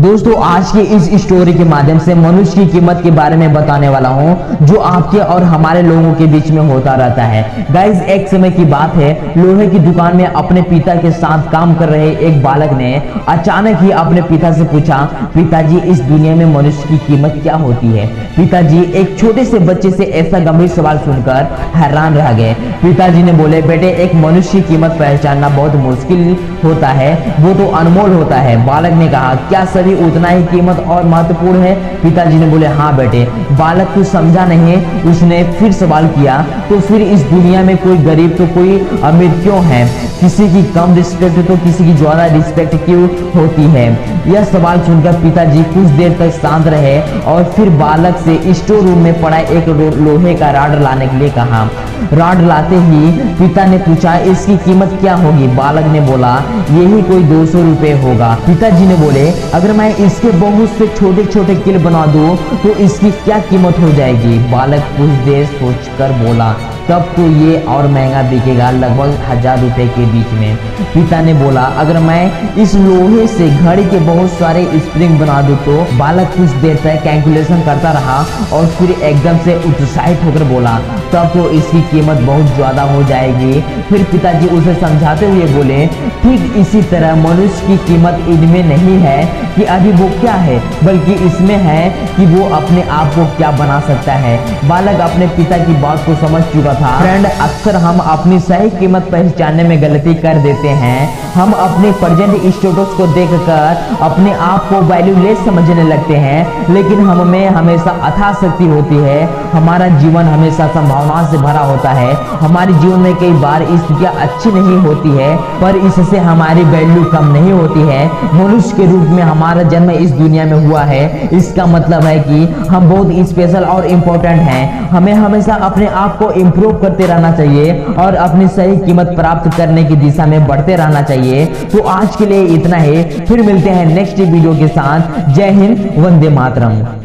दोस्तों आज के इस स्टोरी के माध्यम से मनुष्य की कीमत के बारे में बताने वाला हूं जो आपके और हमारे लोगों के बीच में होता रहता है। गाइस एक समय की बात है, लोहे की दुकान में अपने पिता के साथ काम कर रहे एक बालक ने अचानक ही अपने पिता से पूछा, पिताजी इस दुनिया में मनुष्य की कीमत क्या होती है। पिताजी एक छोटे से बच्चे से ऐसा गंभीर सवाल सुनकर हैरान रह गए। पिताजी ने बोले, बेटे एक मनुष्य की कीमत पहचानना बहुत मुश्किल होता है, वो तो अनमोल होता है। बालक ने कहा, क्या सभी उतना ही कीमत और महत्वपूर्ण है। पिताजी ने बोले, हाँ बेटे। बालक कुछ समझा नहीं, उसने फिर सवाल किया, तो फिर इस दुनिया में कोई गरीब तो कोई अमीर क्यों है, किसी की कम रिस्पेक्ट तो किसी की ज्यादा रिस्पेक्ट क्यों होती है। यह सवाल सुनकर पिताजी कुछ देर तक शांत रहे और फिर बालक से स्टोर रूम में पड़ा एक लोहे का रॉड लाने के लिए कहा। रॉड लाते ही पिता ने पूछा, इसकी कीमत क्या होगी। बालक ने बोला, यही कोई 200 रुपए होगा। पिताजी ने बोले, अगर मैं इसके बहुत से छोटे छोटे किल बना दूं तो इसकी क्या कीमत हो जाएगी। बालक कुछ देर सोचकर बोला, तब तो ये और महंगा बिकेगा, लगभग 1000 रुपए के बीच में। पिता ने बोला, अगर मैं इस लोहे से घड़ी के बहुत सारे स्प्रिंग बना दूं तो। बालक कुछ देर तक कैलकुलेशन करता रहा और फिर एकदम से उत्साहित होकर बोला, तब तो इसकी कीमत बहुत ज्यादा हो जाएगी। फिर पिताजी उसे समझाते हुए बोले, ठीक इसी तरह मनुष्य की कीमत इनमें नहीं है कि अभी वो क्या है, बल्कि इसमें है कि वो अपने आप को क्या बना सकता है। बालक अपने पिता की बात को समझ चुका था। फ्रेंड, अक्सर हम अपनी सही कीमत पहचानने में गलती कर देते हैं। हम अपने प्रेजेंट स्टेटस को देखकर अपने आप को वैल्यूलेस समझने लगते हैं, लेकिन हम में हमेशा अथाह शक्ति होती है। हमारा जीवन हमेशा संभावनाओं से भरा होता है। हमारे जीवन में कई बार स्थितियां अच्छी नहीं होती है, पर इससे हमारी वैल्यू कम नहीं होती है। मनुष्य के रूप में हमारा जन्म इस दुनिया में हुआ है, इसका मतलब है कि हम बहुत स्पेशल और इम्पोर्टेंट हैं। हमें हमेशा अपने आप को इम्प्रूव करते रहना चाहिए और अपनी सही कीमत प्राप्त करने की दिशा में बढ़ते रहना चाहिए। तो आज के लिए इतना ही, फिर मिलते हैं नेक्स्ट वीडियो के साथ। जय हिंद, वंदे मातरम।